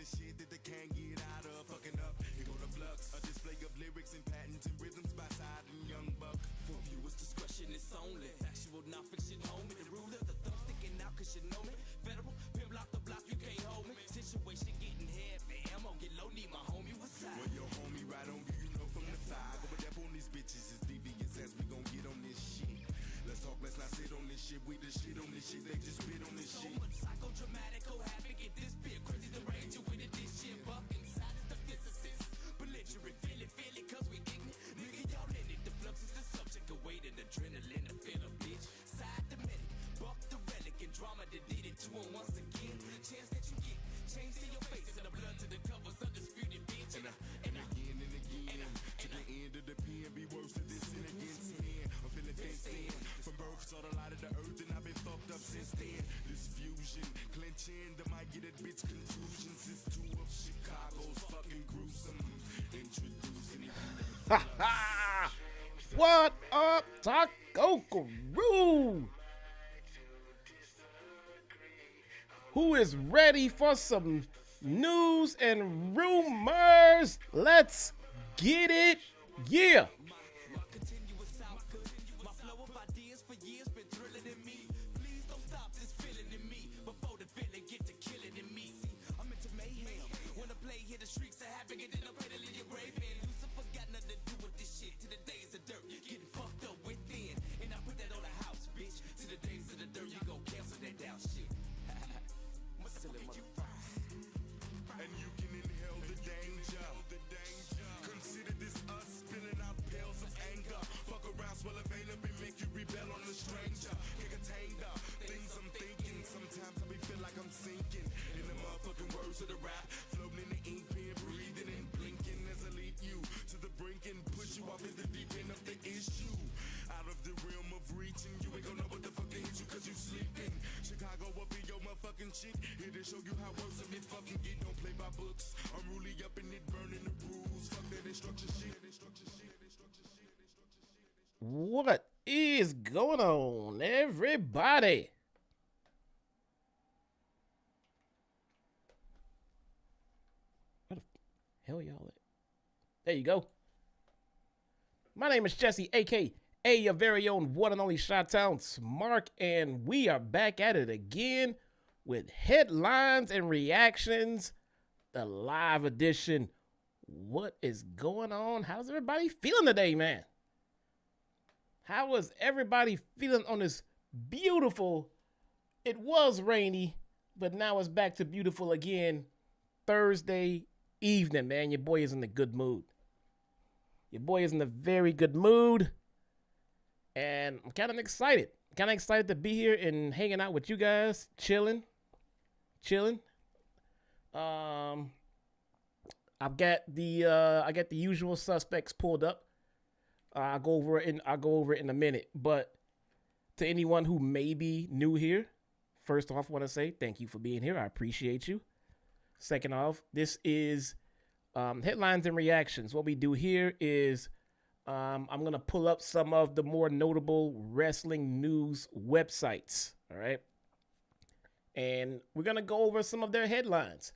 the shit that they can't get out of. Fucking up, here go the flux. A display of lyrics and patents and rhythms by side and young buck. For viewers' discretion is only factual, non-fiction, homie. The ruler, the thumb sticking out cause you know me. Federal, pimp lock the block, you can't hold me. Situation getting heavy, ammo get low, need my homie with side. Well, your homie right on you, you know from the side. Go up on these bitches, it's devious as we gon' get on this shit. Let's talk, let's not sit on this shit. We the shit on this shit, they just spit on this shit. So much psychodramatic, havoc, get this bit crazy, the range with it, this shit. Buck inside is the physicist. Belligerent, feel it, cause we ignorant. Nigga, y'all in it, the flux is the subject of weight and adrenaline, the fit of bitch. Side the medic, buck the relic, and drama that did it to him once again. Chance that you get, change to your face, and the blood to the covers, undisputed bitch. And again, to the end of the pen, be worse than this sin against men. I'm feeling fenced in. From birth, saw the light of the earth, and I've been fucked up since then. This fusion, clenching, the might get that bitch contusions. It's two of Chicago's fucking gruesome. Introducing What up, Taco Guru? Who is ready for some news and rumors? Let's get it. Yeah. Continuous output, my flow of ideas for years been thrilling in me. Please don't stop this feeling in me before the feeling get to killing in me. See, I'm into mayhem. When the play hit the streets of havoc, and then I'm ready to your grave. And Lucifer got nothing to do with this shit. To the days of dirt, getting fucked up within. And I put that on the house, bitch. To the days of the dirt, you gon' cancel that down shit. and you can inhale the danger. Consider this us spilling out pills of anger. Fuck around, swell a vein up and make you rebel on a stranger. Can't contain the things I'm thinking. Sometimes I be feel like I'm sinking in the motherfucking words of the rap. Floating in the ink pen, breathing and blinking as I lead you to the brink and push you off in the deep end of the issue. Out of the realm of reaching, you ain't gonna know what the fuck hit you cause you sleeping. Chicago will be your motherfucking chick. Here to show you how worse of it fucking get. Don't play by books. I'm really up in it, burning the rules. Fuck that instruction shit. What is going on, everybody? Where the hell y'all at? There you go. My name is Jesse, a.k.a. your very own one and only Chi-Town Smark, and we are back at it again with headlines and reactions, the live edition. What is going on? How's everybody feeling today, man? How was everybody feeling on this beautiful, it was rainy, but now it's back to beautiful again, Thursday evening, man? Your boy is in a good mood. Your boy is in a very good mood. And I'm kind of excited. To be here and hanging out with you guys, chilling. I've got the usual suspects pulled up. I'll go over it in a minute. But to anyone who may be new here, first off, I want to say thank you for being here. I appreciate you. Second off, this is headlines and reactions. What we do here is I'm going to pull up some of the more notable wrestling news websites, all right? And we're going to go over some of their headlines,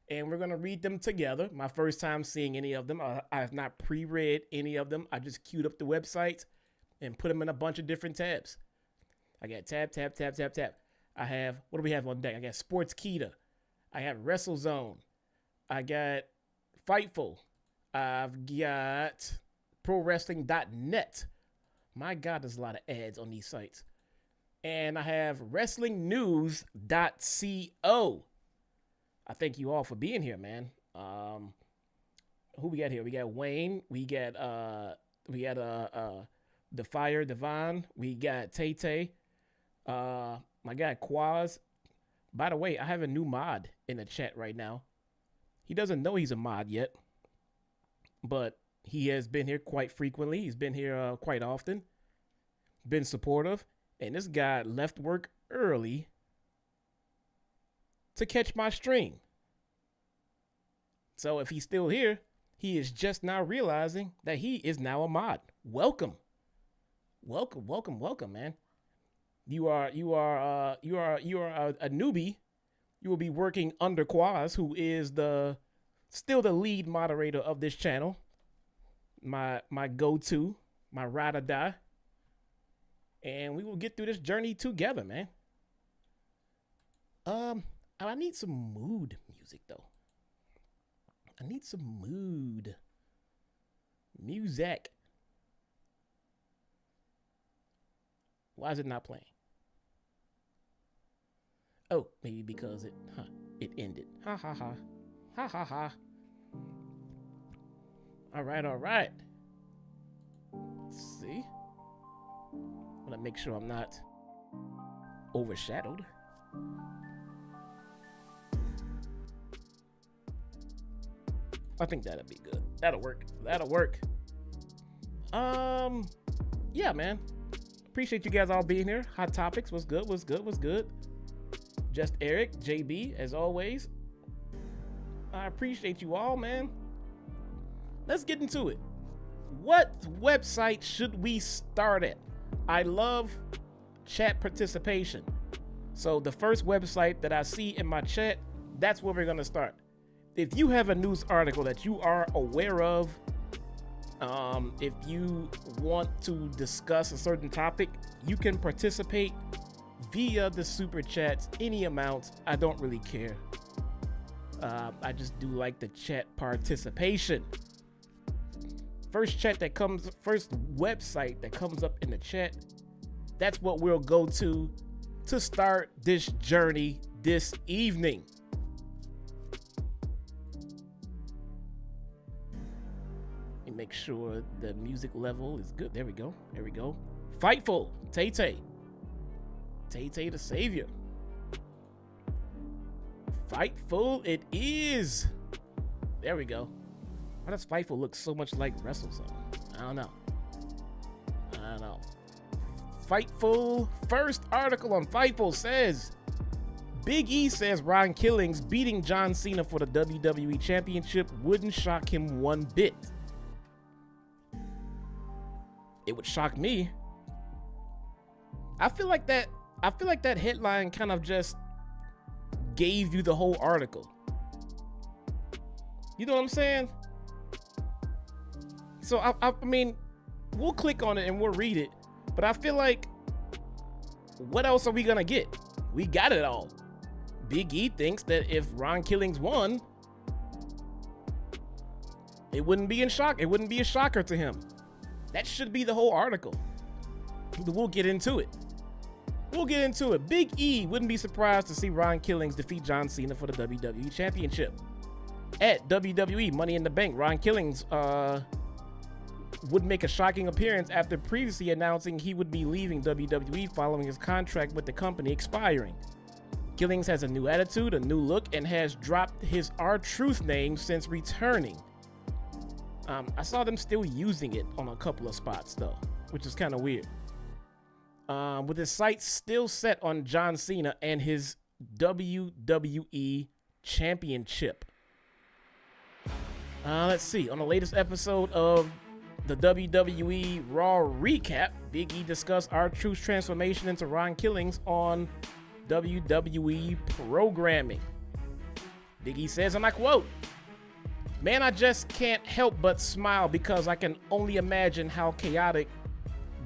and we're going to read them together. My first time seeing any of them. I have not pre-read any of them. I just queued up the websites and put them in a bunch of different tabs. I got tab. I have, what do we have on deck? I got Sportskeeda. I have WrestleZone. I got Fightful. I've got ProWrestling.net. My God, there's a lot of ads on these sites. And I have WrestlingNews.co. I thank you all for being here, man. Who we got here? We got Wayne. We got the Fire Divine. We got Tay Tay. My guy Quaz. By the way, I have a new mod in the chat right now. He doesn't know he's a mod yet, but he has been here quite frequently. He's been here quite often. Been supportive. And this guy left work early to catch my stream. So if he's still here, he is just now realizing that he is now a mod. Welcome, man. You are a newbie You will be working under Quaz, who is still the lead moderator of this channel. My go-to, my ride or die. And we will get through this journey together, man. I need some mood music though. I need some mood music. Why is it not playing? Oh, maybe because it ended. Ha ha ha. Ha ha ha. All right, all right. Let's see. I want to make sure I'm not overshadowed. I think that'll be good. That'll work. That'll work. Yeah, man. Appreciate you guys all being here. Hot topics. What's good? What's good? What's good? Just Eric, JB, as always. I appreciate you all, man. Let's get into it. What website should we start at? I love chat participation. So the first website that I see in my chat, that's where we're going to start. If you have a news article that you are aware of, if you want to discuss a certain topic, you can participate via the super chats, any amount. I don't really care. I just do like the chat participation. First website that comes up in the chat, that's what we'll go to start this journey this evening. Let me make sure the music level is good. There we go. There we go. Fightful, Tay-Tay. Tay-Tay the Savior. Fightful it is. There we go. Why does Fightful look so much like Wrestle Something? I don't know. Fightful, first article on Fightful says, Big E says Ron Killings beating John Cena for the WWE Championship wouldn't shock him one bit. It would shock me. I feel like that headline kind of just gave you the whole article. You know what I'm saying? So I mean, we'll click on it and we'll read it, but I feel like, what else are we gonna get? We got it all. Big E thinks that if Ron Killings won, it wouldn't be in shock. It wouldn't be a shocker to him. That should be the whole article. We'll get into it. Big E wouldn't be surprised to see Ron Killings defeat John Cena for the WWE Championship. At WWE Money in the Bank, Ron Killings would make a shocking appearance after previously announcing he would be leaving WWE following his contract with the company expiring. Killings has a new attitude, a new look, and has dropped his R-Truth name since returning. I saw them still using it on a couple of spots though, which is kind of weird. With his sights still set on John Cena and his WWE Championship. Let's see. On the latest episode of the WWE Raw Recap, Big E discussed R-Truth's transformation into Ron Killings on WWE programming. Big E says, and I quote, "Man, I just can't help but smile because I can only imagine how chaotic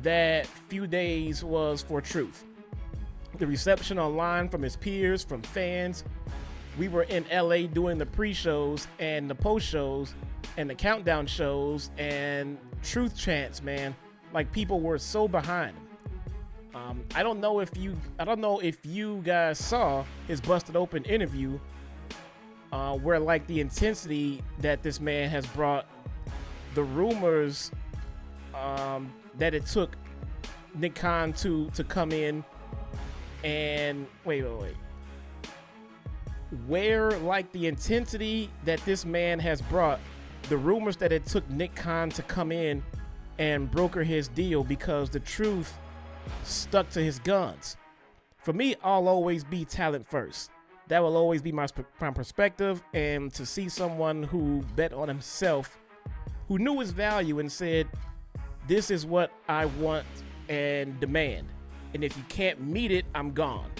that few days was for Truth. The reception online from his peers, from fans. We were in LA doing the pre-shows and the post-shows and the countdown shows and Truth chants, man. Like, people were so behind him. I don't know if you guys saw his Busted Open interview, where like the intensity that this man has brought, the rumors that it took Nick Khan to come in and wait. Where like the intensity that this man has brought, the rumors that it took Nick Khan to come in and broker his deal because the Truth stuck to his guns. For me, I'll always be talent first. That will always be my perspective, and to see someone who bet on himself, who knew his value and said, this is what I want and demand, and if you can't meet it, I'm gone.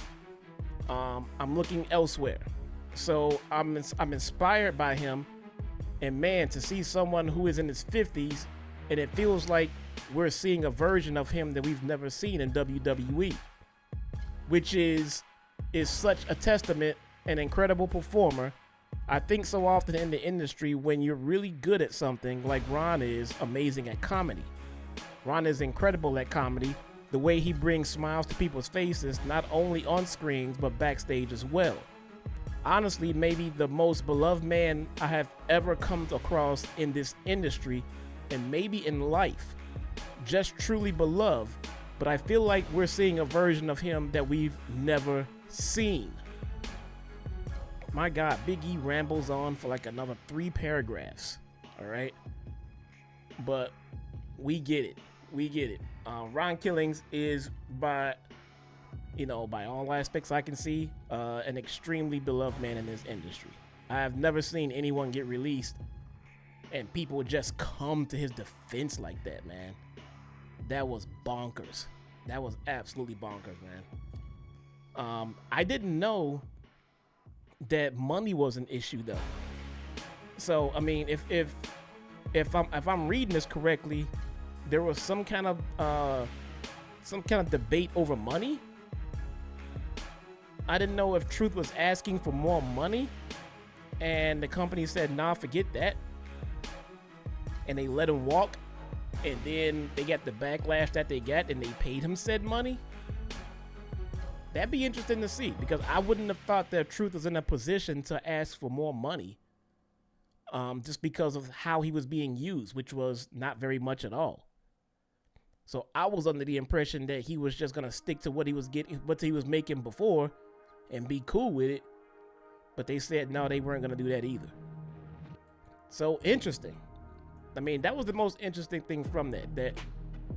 I'm looking elsewhere. So I'm inspired by him, and man, to see someone who is in his 50s, and it feels like we're seeing a version of him that we've never seen in WWE, which is such a testament, an incredible performer. I think so often in the industry, when you're really good at something, like Ron is amazing at comedy. Ron is incredible at comedy. The way he brings smiles to people's faces, not only on screens, but backstage as well. Honestly, maybe the most beloved man I have ever come across in this industry, and maybe in life. Just truly beloved, but I feel like we're seeing a version of him that we've never seen. My God, Big E rambles on for like another 3 paragraphs. All right. But we get it. We get it. Ron Killings is, by all aspects I can see, an extremely beloved man in this industry. I have never seen anyone get released and people would just come to his defense like that, man. That was bonkers. That was absolutely bonkers, man. I didn't know that money was an issue though. So I mean, if I'm reading this correctly, there was some kind of debate over money. I didn't know if Truth was asking for more money, and the company said, "Nah, forget that," and they let him walk. And then they got the backlash that they got, and they paid him said money. That'd be interesting to see, because I wouldn't have thought that Truth was in a position to ask for more money, just because of how he was being used, which was not very much at all. So I was under the impression that he was just gonna stick to what he was making before, and be cool with it. But they said no, they weren't gonna do that either. So interesting. I mean, that was the most interesting thing from that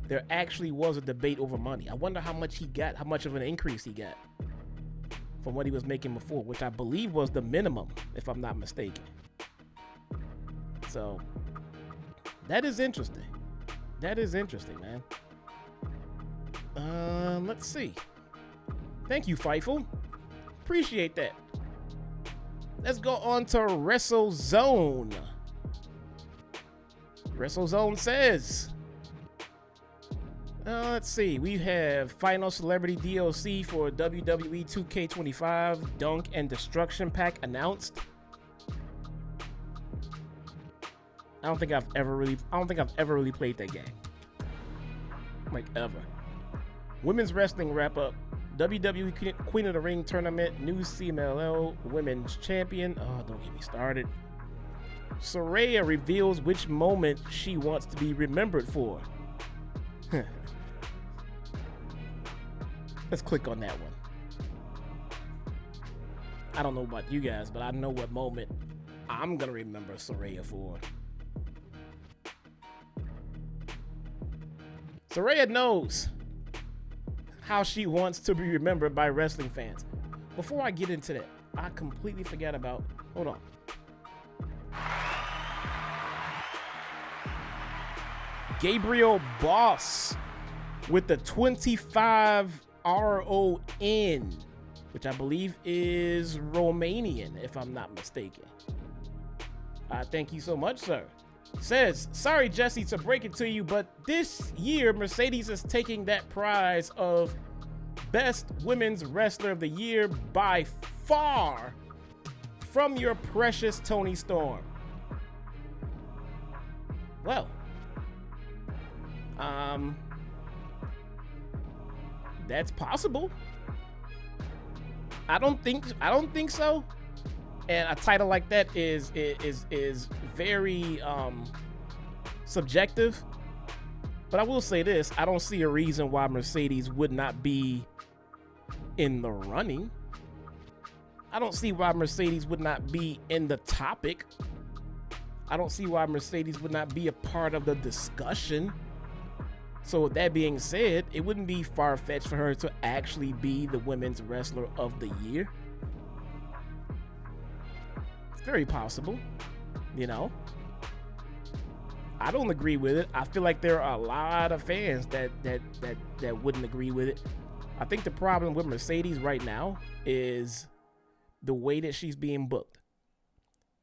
there actually was a debate over money. I wonder how much he got, how much of an increase he got from what he was making before, which I believe was the minimum, if I'm not mistaken. So that is interesting. That is interesting, man. Let's see. Thank you, Fightful. Appreciate that. Let's go on to WrestleZone. WrestleZone says, let's see, we have final celebrity DLC for WWE 2K25 Dunk and Destruction Pack announced. I don't think I've ever really played that game. Like, ever. Women's wrestling wrap up. WWE Queen of the Ring tournament, new CMLL Women's Champion. Oh, don't get me started. Serea reveals which moment she wants to be remembered for. Let's click on that one. I don't know about you guys, but I know what moment I'm gonna remember Serea for. Serea knows how she wants to be remembered by wrestling fans. Before I get into that, I completely forgot about, hold on. Gabriel Boss with the 25 RON, which I believe is Romanian, if I'm not mistaken. Thank you so much, sir. Says, sorry, Jesse, to break it to you, but this year Mercedes is taking that prize of Best Women's Wrestler of the Year by far from your precious Toni Storm. Well, that's possible. I don't think so. And a title like that is very subjective. But I will say this, I don't see a reason why Mercedes would not be in the running. I don't see why Mercedes would not be in the topic. I don't see why Mercedes would not be a part of the discussion. So with that being said, it wouldn't be far-fetched for her to actually be the Women's Wrestler of the Year. It's very possible, you know. I don't agree with it. I feel like there are a lot of fans that wouldn't agree with it. I think the problem with Mercedes right now is the way that she's being booked.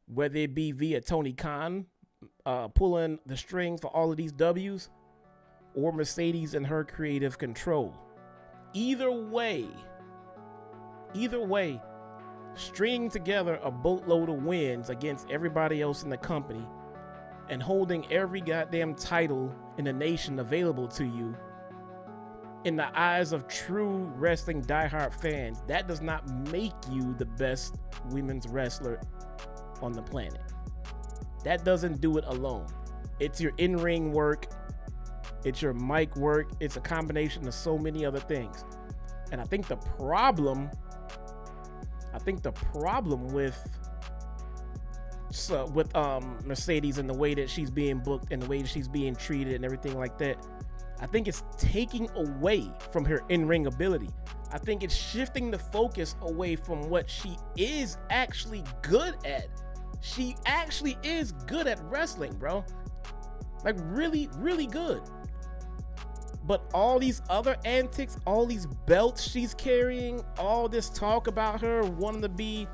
Whether it be via Tony Khan pulling the strings for all of these W's, or Mercedes and her creative control. Either way, stringing together a boatload of wins against everybody else in the company and holding every goddamn title in the nation available to you, in the eyes of true wrestling diehard fans, that does not make you the best women's wrestler on the planet. That doesn't do it alone. It's your in-ring work, it's your mic work, it's a combination of so many other things. And I think the problem with Mercedes and the way that she's being booked and the way that she's being treated and everything like that, I think it's taking away from her in-ring ability. I think it's shifting the focus away from what she is actually good at. She actually is good at wrestling, bro. Like really, really good. But all these other antics, all these belts she's carrying, all this talk about her wanting to be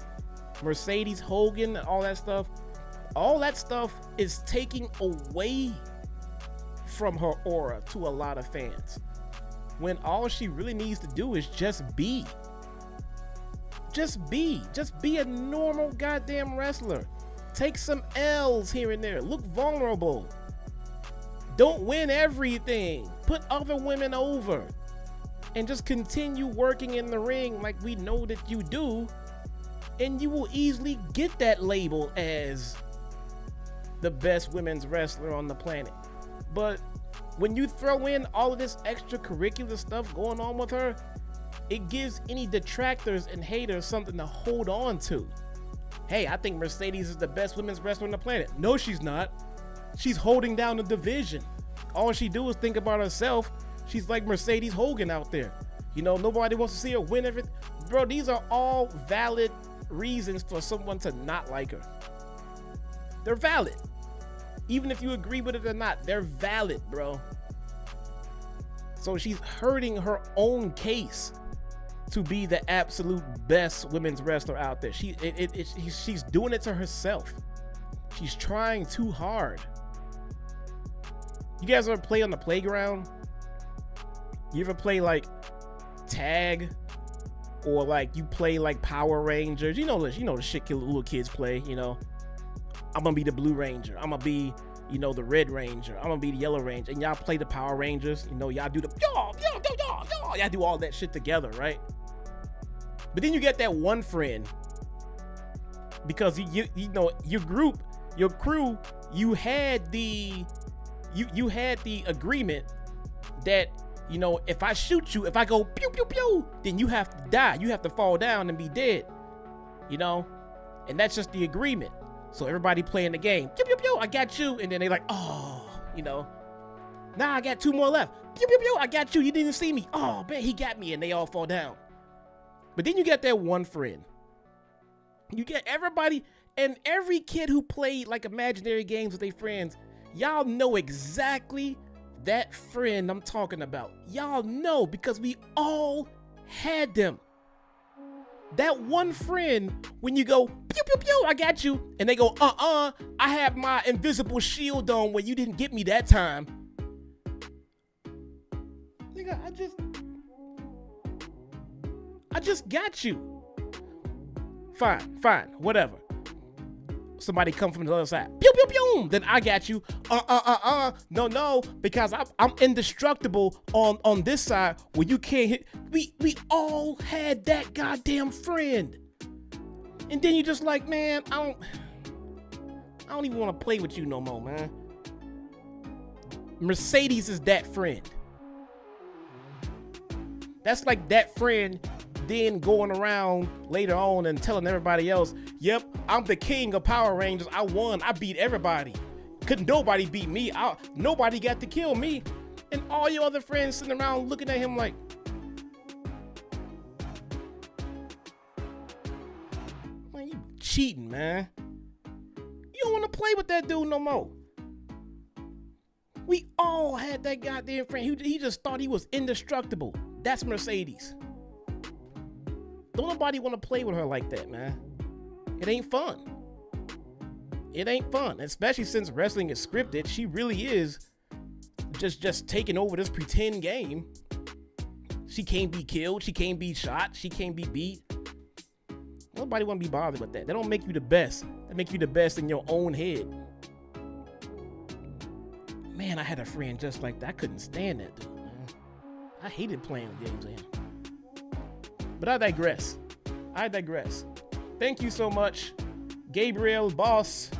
Mercedes Hogan and all that stuff is taking away from her aura to a lot of fans. When all she really needs to do is just be a normal goddamn wrestler. Take some L's here and there. Look vulnerable. Don't win everything. Put other women over. And just continue working in the ring like we know that you do. And you will easily get that label as the best women's wrestler on the planet. But when you throw in all of this extracurricular stuff going on with her, it gives any detractors and haters something to hold on to. Hey, I think Mercedes is the best women's wrestler on the planet. No, she's not. She's holding down the division. All she do is think about herself. She's like Mercedes Hogan out there. You know, nobody wants to see her win everything. Bro, these are all valid reasons for someone to not like her. They're valid. Even if you agree with it or not, they're valid, bro. So she's hurting her own case to be the absolute best women's wrestler out there. She's doing it to herself. She's trying too hard. You guys ever play on the playground? You ever play like tag? Or like you play like Power Rangers? You know the shit little kids play, you know. I'm gonna be the Blue Ranger. I'm gonna be, you know, the Red Ranger. I'm gonna be the Yellow Ranger. And y'all play the Power Rangers. You know, y'all do the y'all do all that shit together, right? But then you get that one friend, because you know your group, your crew, you had the agreement that, you know, if I shoot you, if I go pew pew pew, then you have to die. You have to fall down and be dead. You know, and that's just the agreement. So everybody playing the game. Pew pew pew, I got you, and then they like, oh, you know, nah, I got two more left. Pew pew pew, I got you. You didn't see me. Oh man, he got me, and they all fall down. But then you get that one friend. You get everybody, and every kid who played like imaginary games with their friends, y'all know exactly that friend I'm talking about. Y'all know, because we all had them. That one friend, when you go, pew pew pew, I got you, and they go, I have my invisible shield on when you didn't get me that time. Nigga, I just got you. Fine, whatever. Somebody come from the other side, pew pew pew, then I got you. No, because I'm indestructible on this side where you can't hit. We all had that goddamn friend, and then you just like, man, I don't even want to play with you no more, man. Mercedes is that friend. That's like that friend then going around later on and telling everybody else, yep, I'm the king of Power Rangers. I won. I beat everybody. Couldn't nobody beat me. Nobody got to kill me. And all your other friends sitting around looking at him like, man, you cheating, man. You don't want to play with that dude no more. We all had that goddamn friend. He just thought he was indestructible. That's Mercedes. Don't nobody want to play with her like that, man. It ain't fun. It ain't fun, especially since wrestling is scripted. She really is just taking over this pretend game. She can't be killed. She can't be shot. She can't be beat. Nobody want to be bothered with that. They don't make you the best. They make you the best in your own head. Man, I had a friend just like that. I couldn't stand that dude, man. I hated playing games with him. But I digress. Thank you so much, Gabriel Boss,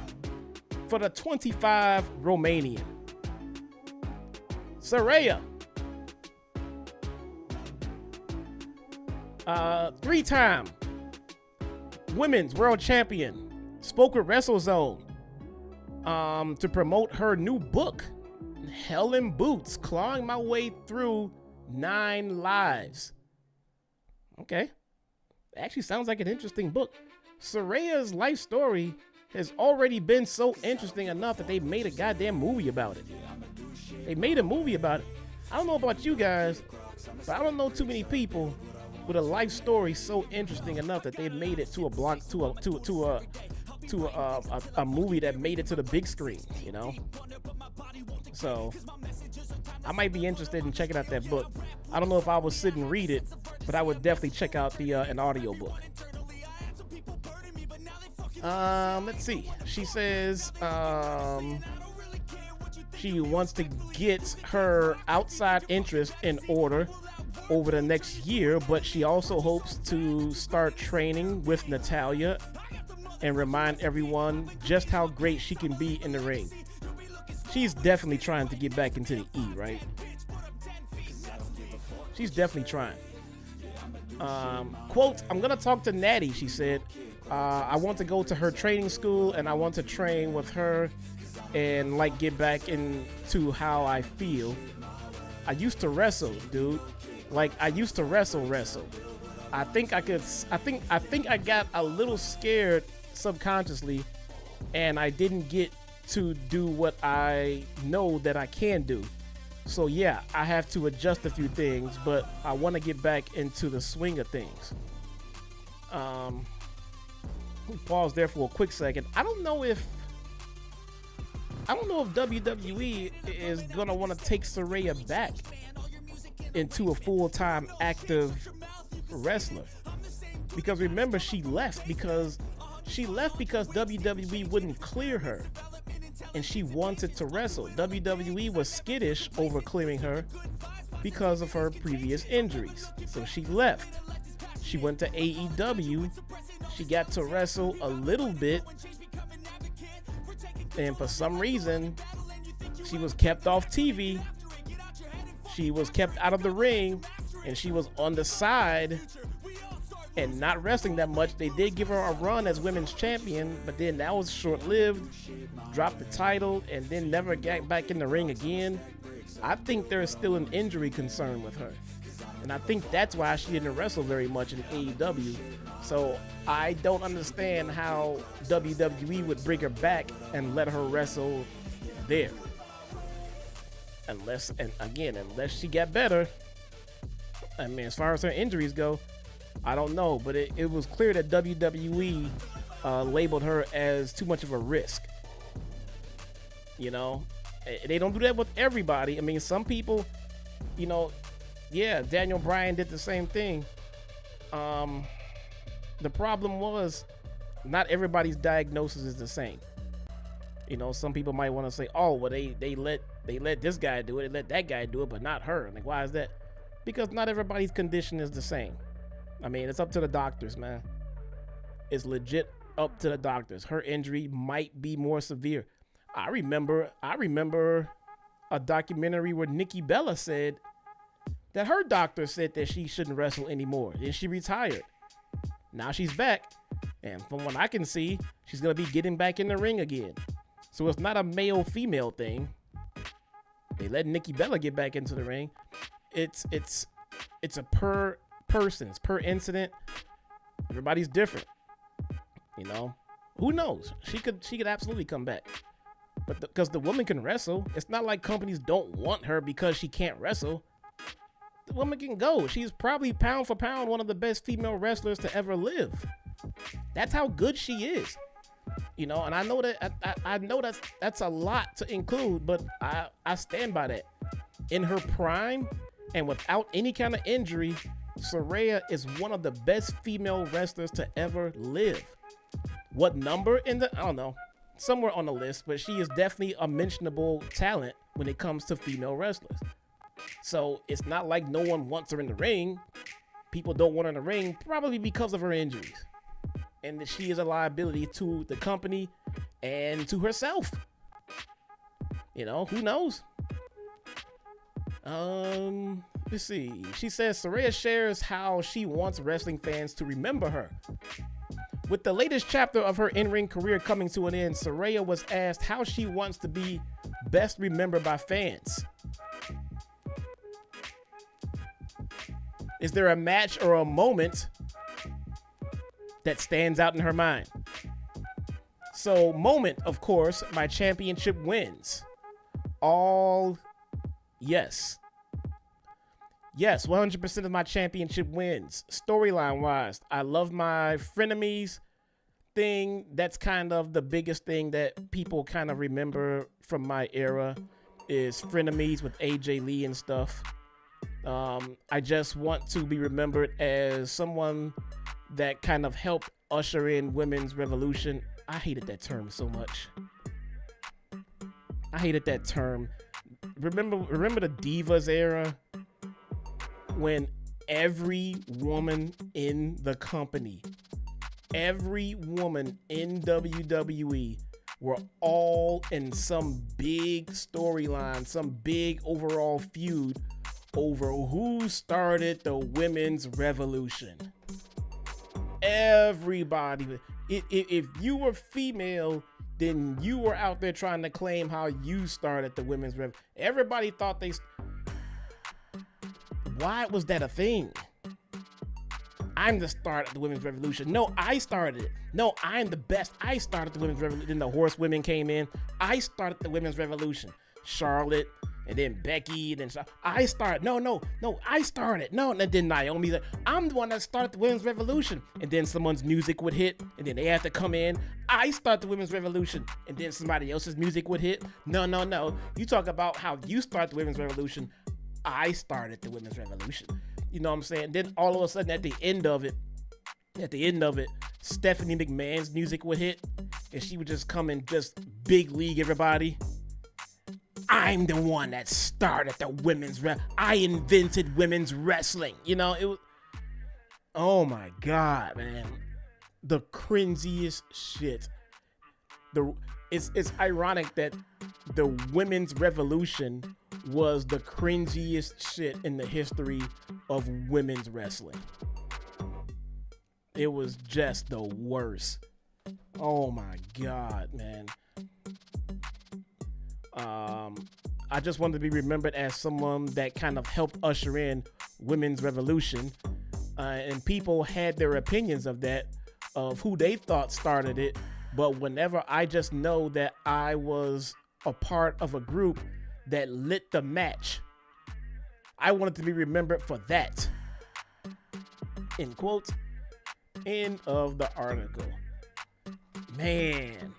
for the 25 Romanian. Serea. 3-time women's world champion, spoke with WrestleZone to promote her new book, Hell in Boots, Clawing My Way Through 9 Lives. Okay. Actually sounds like an interesting book. Serea's life story has already been so interesting enough that they made a goddamn movie about it. They made a movie about it. I don't know about you guys, but I don't know too many people with a life story so interesting enough that they made it to a movie that made it to the big screen, you know? So I might be interested in checking out that book. I don't know if I will sit and read it, but I would definitely check out the an audio book. Let's see. She says she wants to get her outside interest in order over the next year, but she also hopes to start training with Natalya and remind everyone just how great she can be in the ring. She's definitely trying to get back into the E, right? She's definitely trying. Quote, I'm gonna talk to Natty, she said. I want to go to her training school and I want to train with her and like get back into how I feel. I used to wrestle, dude. Like I used to wrestle. I think I got a little scared subconsciously and I didn't get to do what I know that I can do. So yeah, I have to adjust a few things, but I want to get back into the swing of things. Pause there for a quick second. I don't know if WWE is gonna want to take Serea back into a full-time active wrestler, because remember she left because WWE wouldn't clear her and she wanted to wrestle. WWE was skittish over clearing her because of her previous injuries, so she left. She went to AEW. She got to wrestle a little bit, and for some reason she was kept off TV. She was kept out of the ring, and she was on the side and not wrestling that much. They did give her a run as women's champion, but then that was short-lived. Dropped the title and then never got back in the ring again. I think there's still an injury concern with her, and I think that's why she didn't wrestle very much in AEW. So I don't understand how WWE would bring her back and let her wrestle there. Unless she got better. I mean, as far as her injuries go, I don't know. But it was clear that WWE labeled her as too much of a risk. You know, they don't do that with everybody. I mean, some people, you know, yeah, Daniel Bryan did the same thing. The problem was not everybody's diagnosis is the same. You know, some people might want to say, oh, well, they let this guy do it, they let that guy do it, but not her. Like, why is that? Because not everybody's condition is the same. I mean, it's up to the doctors, man. It's legit up to the doctors. Her injury might be more severe. I remember a documentary where Nikki Bella said that her doctor said that she shouldn't wrestle anymore, and she retired. Now she's back, and from what I can see, she's gonna be getting back in the ring again. So it's not a male-female thing. They let Nikki Bella get back into the ring. It's a per person, it's per incident. Everybody's different. You know, who knows? She could absolutely come back. But because the woman can wrestle, it's not like companies don't want her because she can't wrestle. woman can go. She's probably pound for pound one of the best female wrestlers to ever live. That's how good she is. You know, and I know that I know that's a lot to include, but I stand by that. In her prime and without any kind of injury, Serea is one of the best female wrestlers to ever live. What number in the, I don't know, somewhere on the list, but she is definitely a mentionable talent when it comes to female wrestlers. So it's not like no one wants her in the ring. People don't want her in the ring probably because of her injuries. And that she is a liability to the company and to herself. You know, who knows? Let's see. She says Serea shares how she wants wrestling fans to remember her. With the latest chapter of her in-ring career coming to an end, Serea was asked how she wants to be best remembered by fans. Is there a match or a moment that stands out in her mind? So, moment, of course, my championship wins. All yes. Yes, 100% of my championship wins. Storyline wise, I love my frenemies thing. That's kind of the biggest thing that people kind of remember from my era is frenemies with AJ Lee and stuff. I just want to be remembered as someone that kind of helped usher in women's revolution. I hated that term so much. I hated that term. Remember the Divas era? When every woman in the company, every woman in WWE were all in some big storyline, some big overall feud over who started the women's revolution. Everybody. If you were female, then you were out there trying to claim how you started the women's revolution. Everybody thought they... Why was that a thing? I'm the start of the women's revolution. No, I started it. No, I'm the best. I started the women's revolution. Then the horsewomen came in. I started the women's revolution. Charlotte, and then Becky, and then I started. No, I started. No, and then Naomi said, I'm the one that started the women's revolution. And then someone's music would hit, and then they have to come in. I started the women's revolution, and then somebody else's music would hit. No. You talk about how you start the women's revolution. I started the women's revolution. You know what I'm saying? Then all of a sudden at the end of it, Stephanie McMahon's music would hit and she would just come and just big league everybody. I'm the one that started the women's I invented women's wrestling. You know, it was, oh my God, man. The cringiest shit. It's ironic that the women's revolution was the cringiest shit in the history of women's wrestling. It was just the worst. Oh my God, man. I just wanted to be remembered as someone that kind of helped usher in women's revolution. And people had their opinions of that, of who they thought started it. But whenever I just know that I was a part of a group that lit the match, I wanted to be remembered for that. In quotes. End of the article. Man.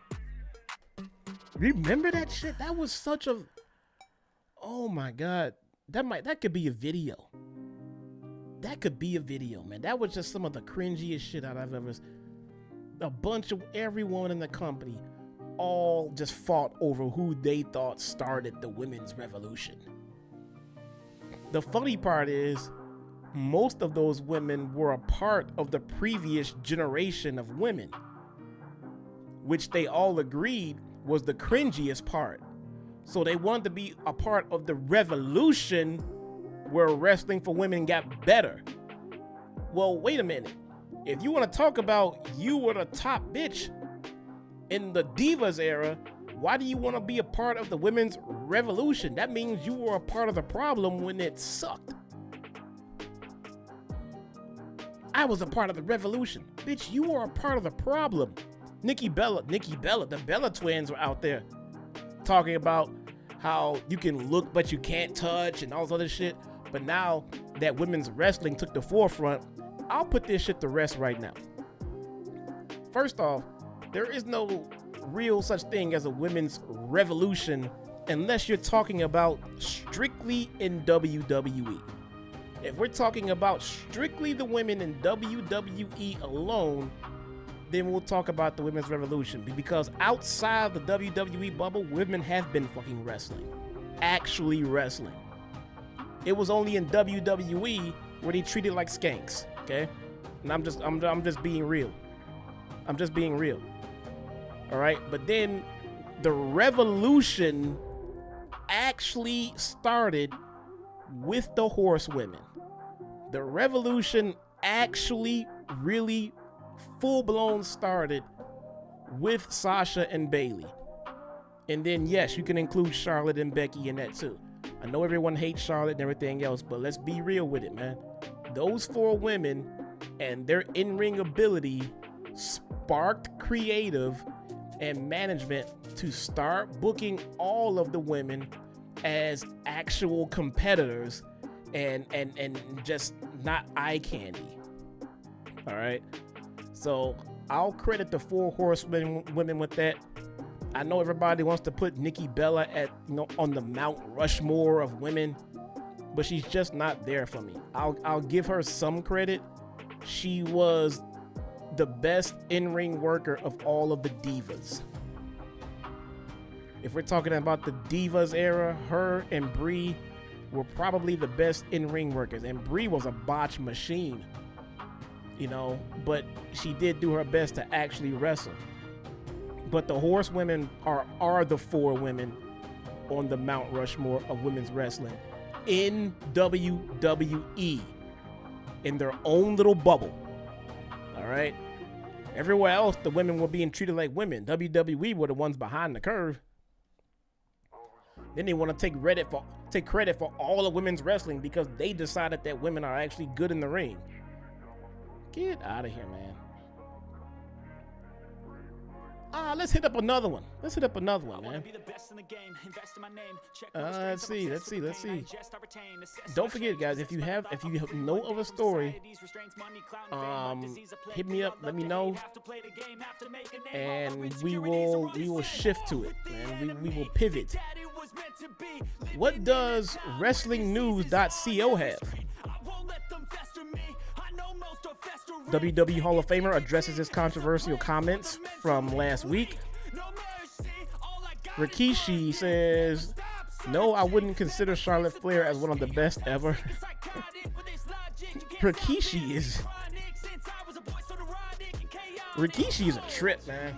Remember that shit? That was such a... Oh my God. That could be a video. That could be a video, man. That was just some of the cringiest shit I've ever... A bunch of everyone in the company all just fought over who they thought started the women's revolution. The funny part is, most of those women were a part of the previous generation of women, which they all agreed was the cringiest part. So they wanted to be a part of the revolution where wrestling for women got better. Well, wait a minute. If you want to talk about you were the top bitch in the Divas era, why do you want to be a part of the women's revolution? That means you were a part of the problem when it sucked. I was a part of the revolution. Bitch, you were a part of the problem. Nikki Bella, the Bella twins were out there talking about how you can look but you can't touch and all this other shit. But now that women's wrestling took the forefront, I'll put this shit to rest right now. First off, there is no real such thing as a women's revolution unless you're talking about strictly in WWE. If we're talking about strictly the women in WWE alone, then we'll talk about the women's revolution. Because outside the WWE bubble, women have been fucking wrestling. Actually wrestling. It was only in WWE where they treated like skanks, okay? And I'm just being real. I'm just being real. All right? But then the revolution actually started with the horsewomen. The revolution actually really full-blown started with Sasha and Bayley. And then, yes, you can include Charlotte and Becky in that too. I know everyone hates Charlotte and everything else, but let's be real with it, man. Those 4 women and their in-ring ability sparked creative and management to start booking all of the women as actual competitors and just not eye candy. All right. So I'll credit the 4 horsewomen with that. I know everybody wants to put Nikki Bella on the Mount Rushmore of women, but she's just not there for me. I'll give her some credit. She was the best in-ring worker of all of the divas. If we're talking about the divas era, her and Brie were probably the best in-ring workers, and Brie was a botch machine, but she did do her best to actually wrestle. But the horsewomen are the 4 women on the Mount Rushmore of women's wrestling in WWE, in their own little bubble. All right. Everywhere else, the women were being treated like women. WWE were the ones behind the curve. Then they want to take credit for all of women's wrestling because they decided that women are actually good in the ring. Get out of here, man. Let's hit up another one. Man. Let's see. Don't forget, guys, if you know of a story, hit me up, let me know, and we will shift to it, man. We will pivot. What does WrestlingNews.co have? WWE Hall of Famer addresses his controversial comments from last week. Rikishi says, "No, I wouldn't consider Charlotte Flair as one of the best ever." Rikishi is a trip, man.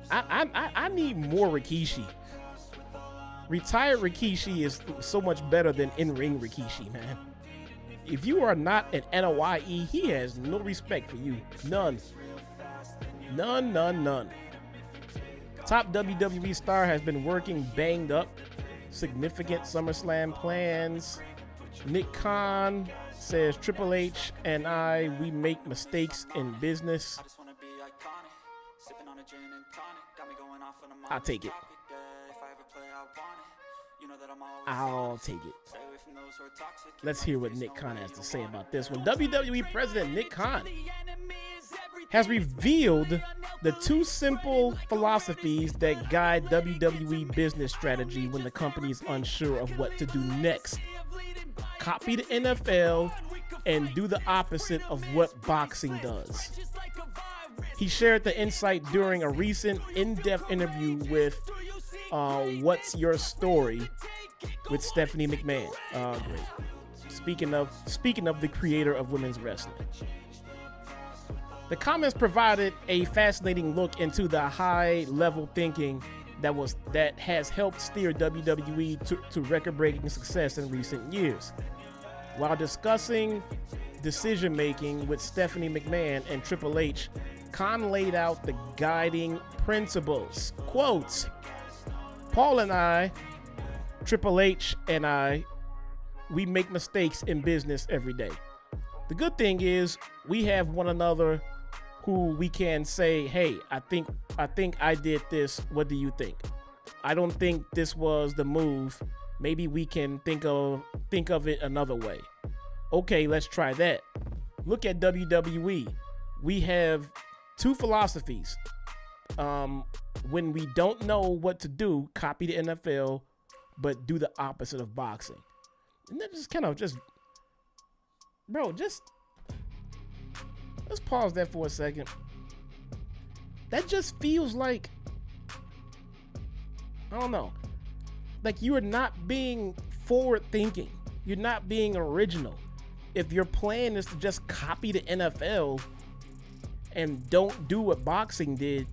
I need more Rikishi. Retired Rikishi is so much better than in-ring Rikishi, man. If you are not an NOIE, he has no respect for you. None. Top WWE star has been working banged up. Significant SummerSlam plans. Nick Khan says, Triple H and we make mistakes in business. I'll take it. I'll take it. Let's hear what Nick Khan has to say about this one. WWE President Nick Khan has revealed the 2 simple philosophies that guide WWE business strategy when the company is unsure of what to do next. Copy the NFL and do the opposite of what boxing does. He shared the insight during a recent in-depth interview with What's Your Story with Stephanie McMahon. Great. Speaking of the creator of women's wrestling. The comments provided a fascinating look into the high-level thinking that has helped steer WWE to record-breaking success in recent years. While discussing decision-making with Stephanie McMahon and Triple H, Khan laid out the guiding principles. Quote, "Paul and I, Triple H and we make mistakes in business every day. The good thing is we have one another who we can say, hey, I think I did this. What do you think? I don't think this was the move. Maybe we can think of it another way. Okay, let's try that. Look at WWE. We have two philosophies. When we don't know what to do, copy the NFL, but do the opposite of boxing. And that just kind of bro, let's pause that for a second. That just feels like, I don't know, like you are not being forward thinking. You're not being original. If your plan is to just copy the NFL and don't do what boxing did,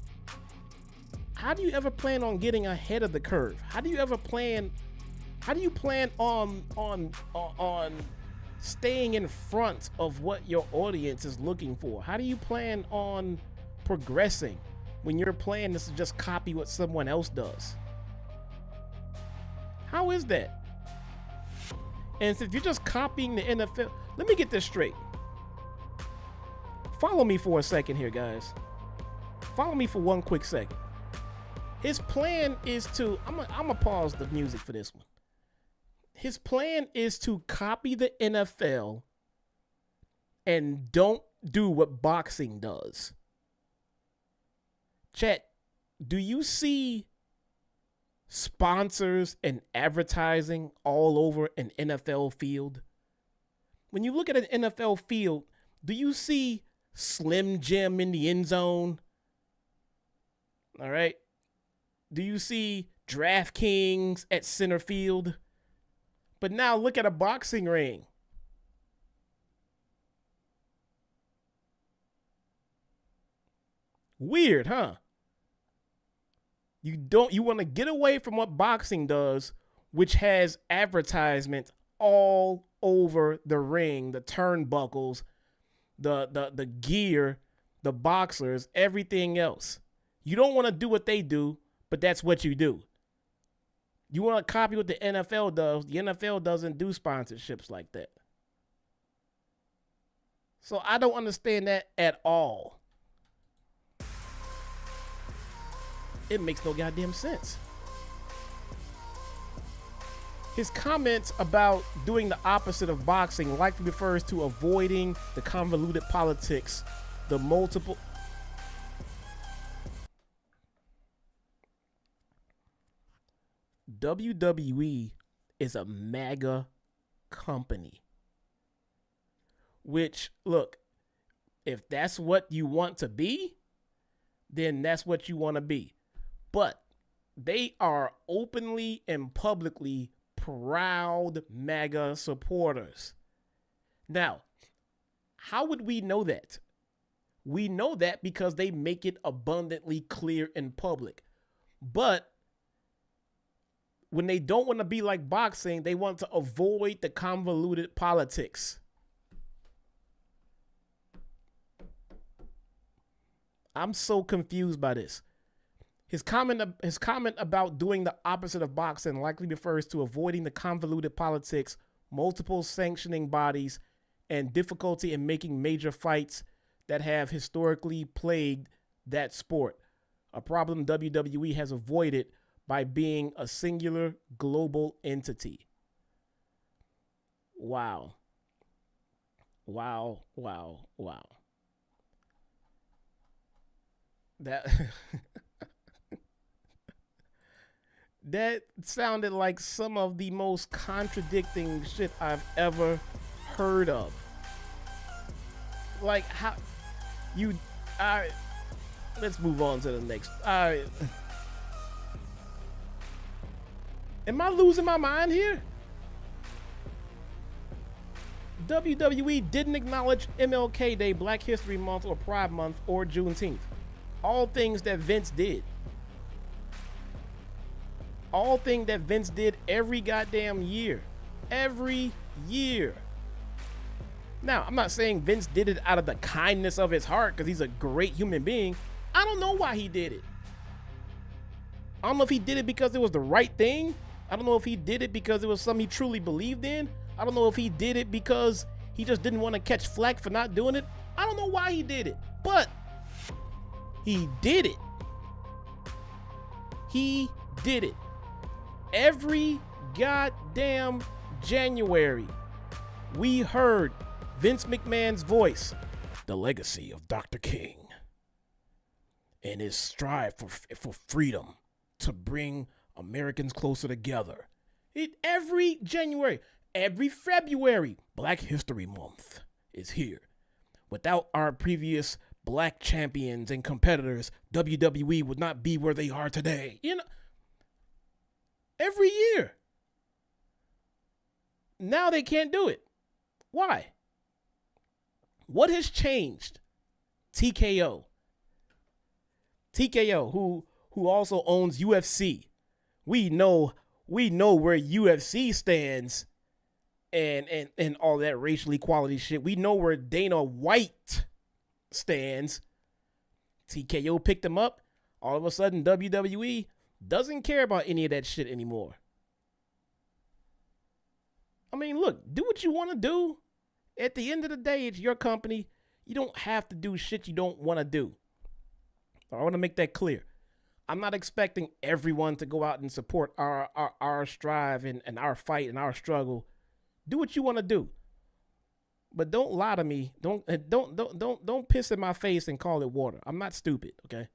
how do you ever plan on getting ahead of the curve? How do you plan on staying in front of what your audience is looking for? How do you plan on progressing when your plan is to just copy what someone else does? How is that? And if you're just copying the NFL, let me get this straight. Follow me for a second here, guys. Follow me for one quick second. His plan is to, I'm gonna pause the music for this one. His plan is to copy the NFL and don't do what boxing does. Chat, do you see sponsors and advertising all over an NFL field? When you look at an NFL field, do you see Slim Jim in the end zone? All right. Do you see DraftKings at center field? But now look at a boxing ring. Weird, huh? You want to get away from what boxing does, which has advertisement all over the ring, the turnbuckles, the gear, the boxers, everything else. You don't want to do what they do, but that's what you do. You want to copy what the NFL does. The NFL doesn't do sponsorships like that. So I don't understand that at all. It makes no goddamn sense. His comments about doing the opposite of boxing likely refers to avoiding the convoluted politics, the multiple... WWE is a MAGA company. Which, look, if that's what you want to be, then that's what you want to be. But they are openly and publicly proud MAGA supporters. Now, how would we know that? We know that because they make it abundantly clear in public. But when they don't want to be like boxing, they want to avoid the convoluted politics. I'm so confused by this. His comment about doing the opposite of boxing likely refers to avoiding the convoluted politics, multiple sanctioning bodies, and difficulty in making major fights that have historically plagued that sport, a problem WWE has avoided by being a singular global entity. Wow. Wow, wow, wow. That that sounded like some of the most contradicting shit I've ever heard of. Like, how you... All right, let's move on to the next. All right. Am I losing my mind here? WWE didn't acknowledge MLK Day, Black History Month, or Pride Month, or Juneteenth. All things that Vince did. All things that Vince did every goddamn year. Every year. Now, I'm not saying Vince did it out of the kindness of his heart because he's a great human being. I don't know why he did it. I don't know if he did it because it was the right thing. I don't know if he did it because it was something he truly believed in. I don't know if he did it because he just didn't want to catch flack for not doing it. I don't know why he did it, but he did it. He did it. Every goddamn January, we heard Vince McMahon's voice, the legacy of Dr. King, and his strive for freedom to bring Americans closer together. Every January, every February, Black History Month is here. Without our previous black champions and competitors, WWE would not be where they are today. Every year. Now they can't do it. Why? What has changed? TKO, who also owns UFC. We know where UFC stands and all that racial equality shit. We know where Dana White stands. TKO picked him up. All of a sudden, WWE doesn't care about any of that shit anymore. I mean, look, do what you want to do. At the end of the day, it's your company. You don't have to do shit you don't want to do. I want to make that clear. I'm not expecting everyone to go out and support our strive and our fight and our struggle. Do what you want to do. But don't lie to me. Don't piss in my face and call it water. I'm not stupid, okay?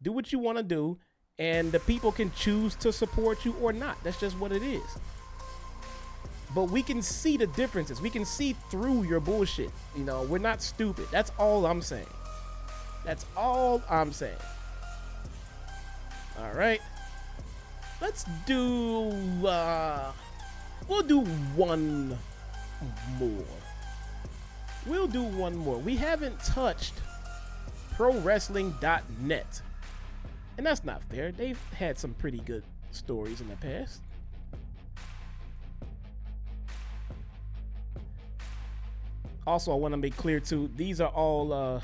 Do what you want to do, and the people can choose to support you or not. That's just what it is. But we can see the differences. We can see through your bullshit. We're not stupid. That's all I'm saying. That's all I'm saying. All right. Let's do, we'll do one more. We'll do one more. We haven't touched ProWrestling.net. And that's not fair. They've had some pretty good stories in the past. Also, I want to make clear, too, these are all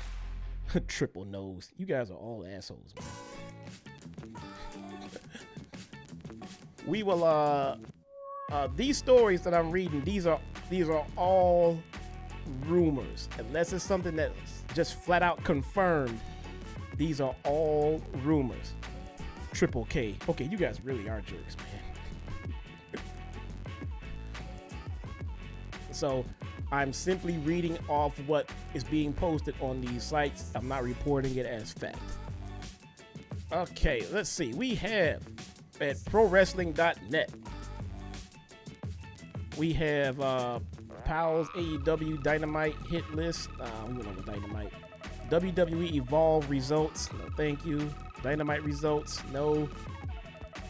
triple no's. You guys are all assholes, man. We will, these stories that I'm reading, these are all rumors. Unless it's something that's just flat out confirmed, these are all rumors. Triple K. Okay, you guys really are jerks, man. So, I'm simply reading off what is being posted on these sites. I'm not reporting it as fact. Okay, let's see. We have at ProWrestling.net. We have Powell's AEW Dynamite hit list. We went over Dynamite. WWE Evolve results. No, thank you. Dynamite results. No.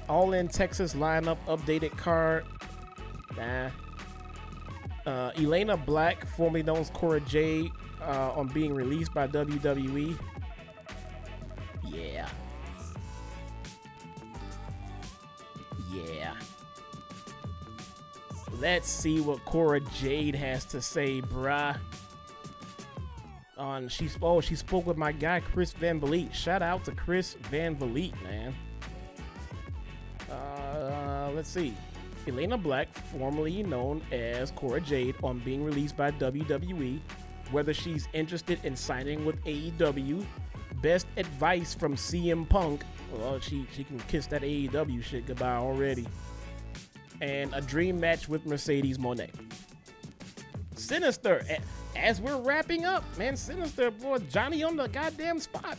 All in Texas lineup updated card. Nah. Elena Black, formerly known as Cora Jade, on being released by WWE. Yeah. Let's see what Cora Jade has to say, bruh. She spoke with my guy Chris Van Vliet. Shout out to Chris Van Vliet, man. Let's see. Elena Black, formerly known as Cora Jade, on being released by WWE. Whether she's interested in signing with AEW. Best advice from CM Punk. Well, she can kiss that AEW shit goodbye already. And a dream match with Mercedes Moné. Sinister, as we're wrapping up, man, Sinister, boy, Johnny on the goddamn spot.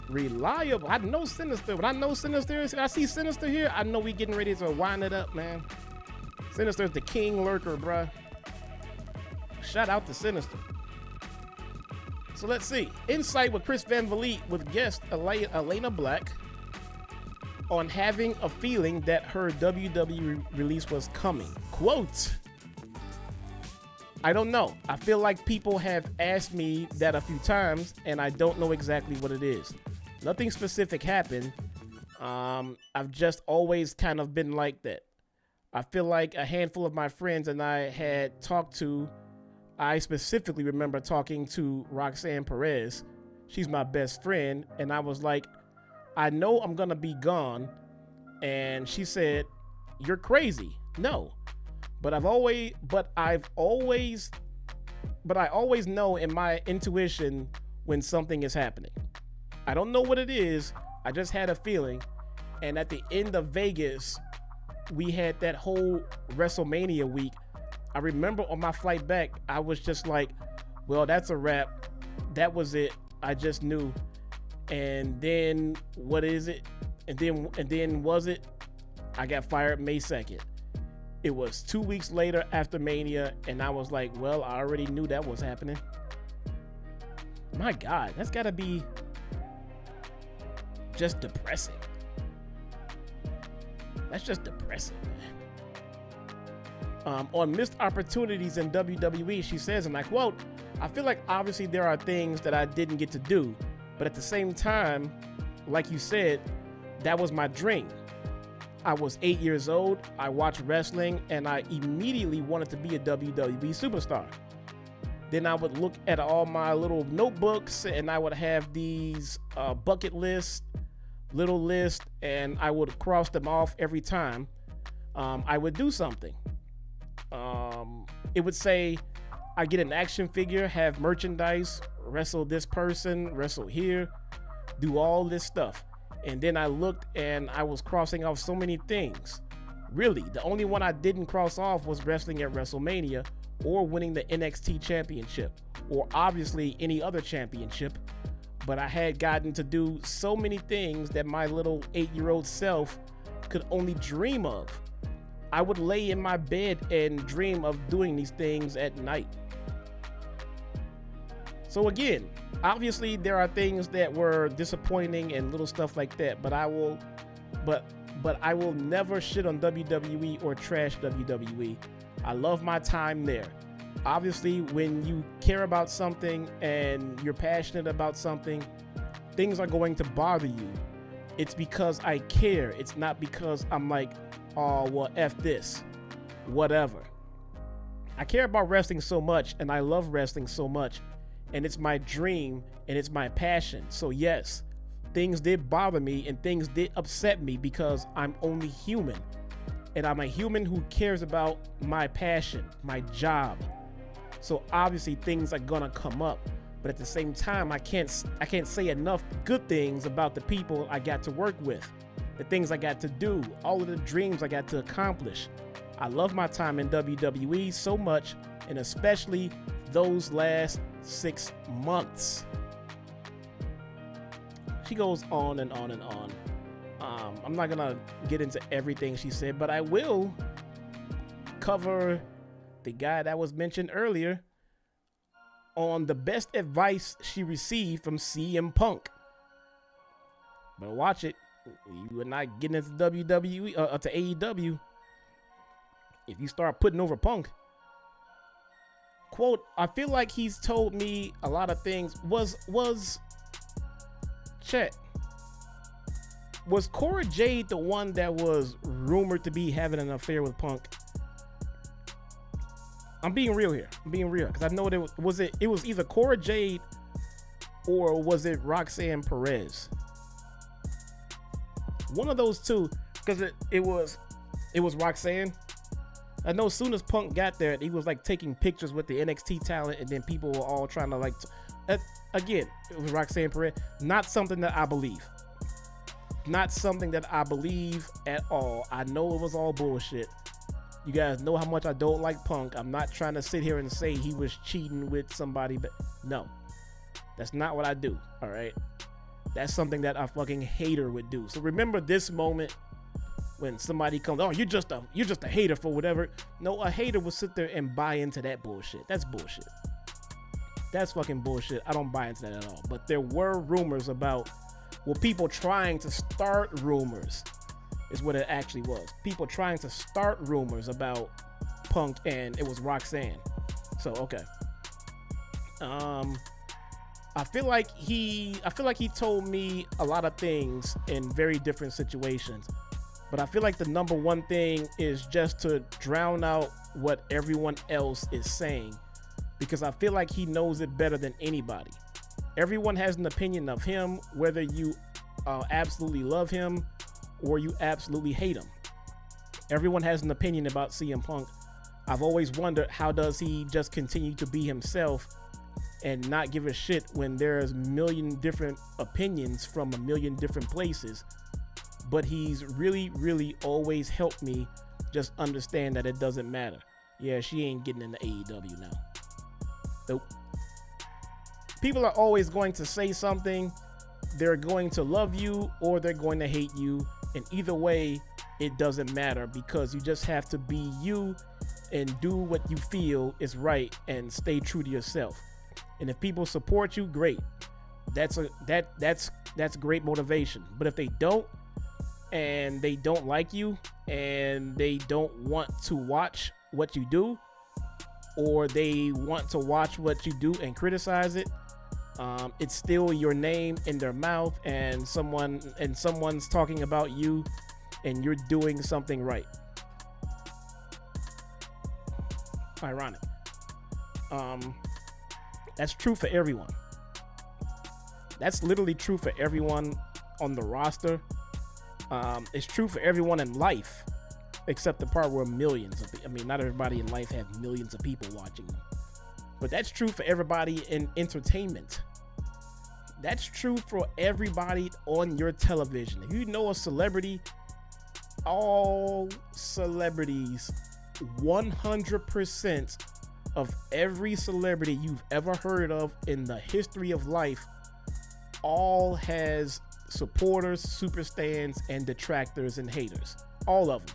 Reliable. I know Sinister. When I know Sinister, I see Sinister here, I know we getting ready to wind it up, man. Sinister's the king lurker, bruh. Shout out to Sinister. So let's see. Insight with Chris Van Vliet with guest Elena Black on having a feeling that her WWE release was coming. Quote, I don't know. I feel like people have asked me that a few times, and I don't know exactly what it is. Nothing specific happened. I've just always kind of been like that. I feel like a handful of my friends and I had talked to, I specifically remember talking to Roxanne Perez. She's my best friend. And I was like, I know I'm going to be gone. And she said, you're crazy. No. But I always know in my intuition when something is happening. I don't know what it is. I just had a feeling. And at the end of Vegas, we had that whole WrestleMania week, I remember on my flight back, I was just like, well, that's a wrap. That was it. I just knew. And then what is it? And then was it? I got fired May 2nd. It was 2 weeks later after Mania, and I was like, well, I already knew that was happening. My God, that's gotta be just depressing. That's just depressing, man. On missed opportunities in WWE, she says, and I quote, I feel like obviously there are things that I didn't get to do, but at the same time, like you said, that was my dream. I was 8 years old, I watched wrestling, and I immediately wanted to be a WWE superstar. Then I would look at all my little notebooks, and I would have these bucket lists, little lists, and I would cross them off every time I would do something. It would say, I get an action figure, have merchandise, wrestle this person, wrestle here, do all this stuff. And then I looked and I was crossing off so many things. Really, the only one I didn't cross off was wrestling at WrestleMania or winning the NXT championship, or obviously any other championship. But I had gotten to do so many things that my little 8-year-old self could only dream of. I would lay in my bed and dream of doing these things at night. So again, obviously there are things that were disappointing and little stuff like that, but I will never shit on WWE or trash WWE. I love my time there. Obviously, when you care about something and you're passionate about something, things are going to bother you. It's because I care. It's not because I'm like, oh, well, F this, whatever. I care about wrestling so much, and I love wrestling so much, and it's my dream and it's my passion. So yes, things did bother me and things did upset me because I'm only human, and I'm a human who cares about my passion, my job. So obviously things are gonna come up, but at the same time, I can't say enough good things about the people I got to work with, the things I got to do, all of the dreams I got to accomplish. I love my time in WWE so much, and especially those last 6 months. She goes on and on and on. I'm not gonna get into everything she said, but I will cover the guy that was mentioned earlier on the best advice she received from CM Punk. But watch it. You are not getting into WWE to AEW if you start putting over Punk. Quote, I feel like he's told me a lot of things. Was Cora Jade the one that was rumored to be having an affair with Punk? I'm being real here. I'm being real because I know that it was either Cora Jade or was it Roxanne Perez? One of those two, because it was Roxanne. I know as soon as Punk got there, he was like taking pictures with the NXT talent, and then people were all trying to like. Again, it was Roxanne Perez. Not something that I believe. Not something that I believe at all. I know it was all bullshit. You guys know how much I don't like Punk. I'm not trying to sit here and say he was cheating with somebody, but no, that's not what I do. All right, that's something that a fucking hater would do. So remember this moment when somebody comes, oh, you're just a hater for whatever. No, a hater will sit there and buy into that bullshit. That's bullshit. That's fucking bullshit. I don't buy into that at all. But there were rumors about, well, people trying to start rumors is what it actually was. People trying to start rumors about Punk, and it was Roxanne. So okay. I feel like he told me a lot of things in very different situations. But I feel like the number one thing is just to drown out what everyone else is saying, because I feel like he knows it better than anybody. Everyone has an opinion of him, whether you absolutely love him or you absolutely hate him. Everyone has an opinion about CM Punk. I've always wondered, how does he just continue to be himself and not give a shit when there's a million different opinions from a million different places? but he's really, really always helped me just understand that it doesn't matter. Yeah, she ain't getting into AEW now. Nope. People are always going to say something. They're going to love you or they're going to hate you. And either way, it doesn't matter, because you just have to be you and do what you feel is right and stay true to yourself. And if people support you, great. That's great motivation. But if they don't, and they don't like you, and they don't want to watch what you do, or they want to watch what you do and criticize it, it's still your name in their mouth, and someone's talking about you, and you're doing something right. Ironic. That's true for everyone. That's literally true for everyone on the roster. It's true for everyone in life, except the part where millions of people, not everybody in life have millions of people watching them. But that's true for everybody in entertainment. That's true for everybody on your television. If you know a celebrity, all celebrities, 100% of every celebrity you've ever heard of in the history of life, all has supporters, super stands, and detractors and haters. All of them.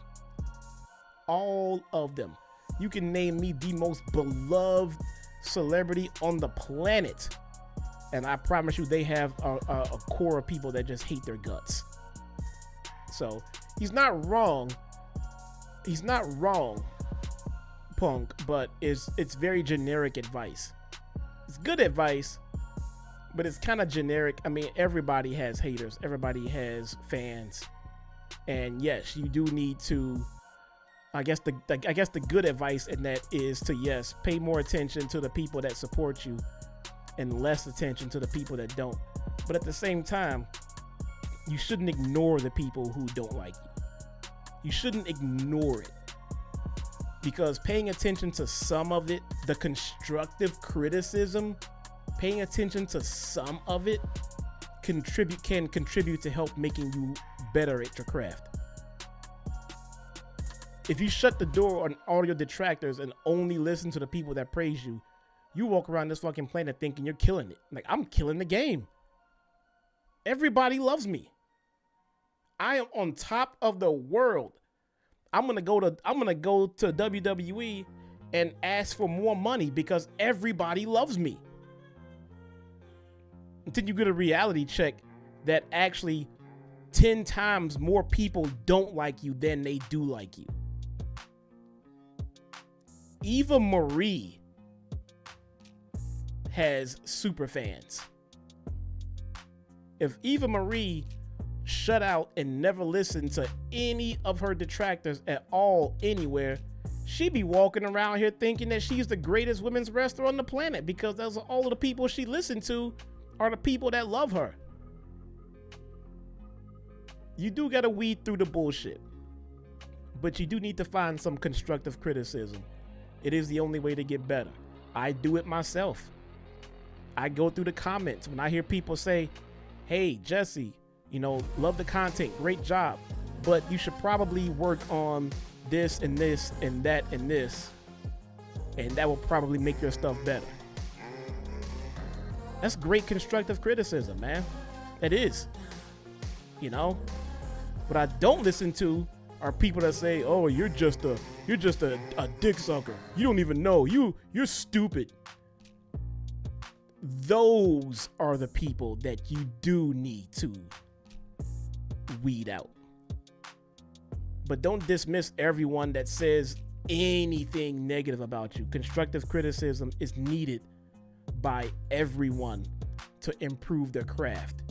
All of them. You can name me the most beloved celebrity on the planet, and I promise you they have a core of people that just hate their guts. So he's not wrong. He's not wrong, Punk, but it's very generic advice. It's good advice, but it's kind of generic. Everybody has haters. Everybody has fans. And yes, you do need to, I guess the good advice in that is to, yes, pay more attention to the people that support you and less attention to the people that don't. But at the same time, you shouldn't ignore the people who don't like you. You shouldn't ignore it, because paying attention to some of it, the constructive criticism, paying attention to some of it can contribute to help making you better at your craft. If you shut the door on all your detractors and only listen to the people that praise you, you walk around this fucking planet thinking you're killing it. Like, I'm killing the game. Everybody loves me. I am on top of the world. I'm gonna go to WWE and ask for more money because everybody loves me. Until you get a reality check that actually 10 times more people don't like you than they do like you. Eva Marie has super fans. If Eva Marie shut out and never listened to any of her detractors at all anywhere, she'd be walking around here thinking that she's the greatest women's wrestler on the planet, because those are all of the people she listened to are the people that love her. You do gotta weed through the bullshit, but you do need to find some constructive criticism. It is the only way to get better. I do it myself. I go through the comments when I hear people say, hey, Jesse, love the content, great job, but you should probably work on this and this and that and this, and that will probably make your stuff better. That's great constructive criticism, man. It is. What I don't listen to are people that say, oh, you're just a dick sucker. You don't even know. You're stupid. Those are the people that you do need to weed out. But don't dismiss everyone that says anything negative about you. Constructive criticism is needed by everyone to improve their craft.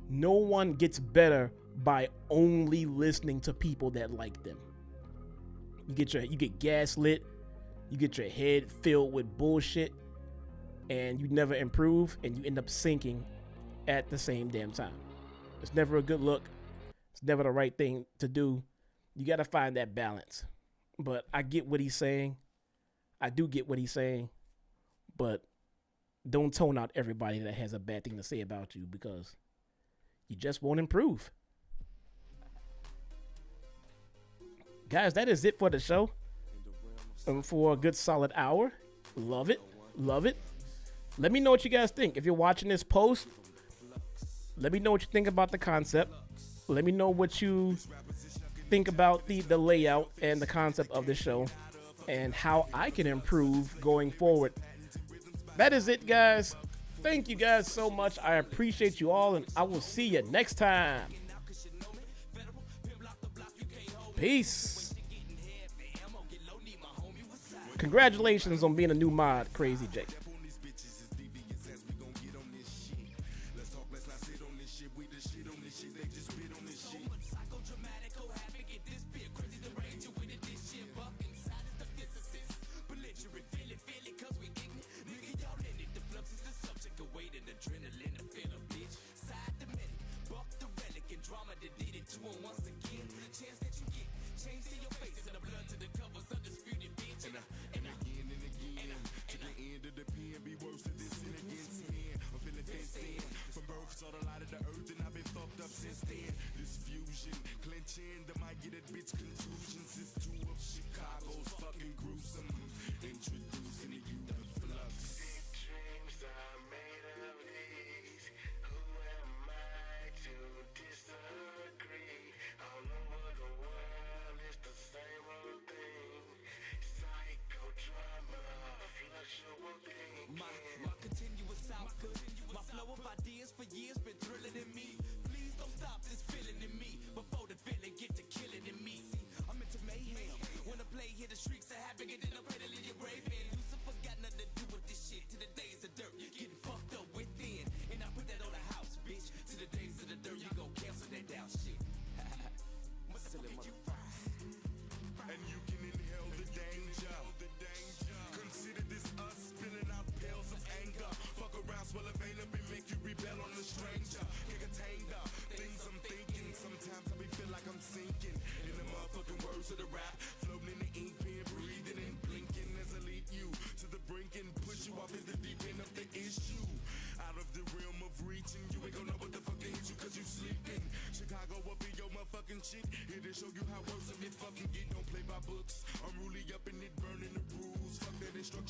No one gets better by only listening to people that like them. You get gaslit, you get your head filled with bullshit, and you never improve, and you end up sinking at the same damn time. It's never a good look. It's never the right thing to do. You got to find that balance. But I get what he's saying. I do get what he's saying. But don't tone out everybody that has a bad thing to say about you, because you just won't improve. guys, that is it for the show. For a good solid hour. Love it. Love it. Let me know what you guys think. If you're watching this post, let me know what you think about the concept. Let me know what you think about the layout and the concept of the show and how I can improve going forward. That is it, guys. Thank you guys so much. I appreciate you all, and I will see you next time. Peace. Congratulations on being a new mod, Crazy J. My continuous output, my flow of ideas for years been thrilling in me. Please don't stop this feeling in me before the feeling get to killing in me. See, I'm into mayhem. When I play here, the streaks are happening, and I'm ready to leave your grave in. Lucifer got nothing to do with this shit. To the days of dirt, you getting fucked up within. And I put that on the house, bitch. To the days of the dirt, you gon' cancel that down shit. What the fuck are you And you can inhale the danger. Consider this us spilling out pails of anger. Fuck around, swell a vein up and make you rebel on a stranger. Can't contain the things I'm thinking. Sometimes I be feel like I'm sinking in the motherfucking words of the rap. Floating in the ink pen, breathing and blinking as I lead you to the brink and push you off in the deep end of the issue. Out of the realm of reaching, you ain't gonna know what the fuck hit you cause you sleeping. Chicago up in your motherfucking shit. Here to show you how worse of it fucking get. Don't play by books. I'm really up in it, burning the rules. Fuck that instruction.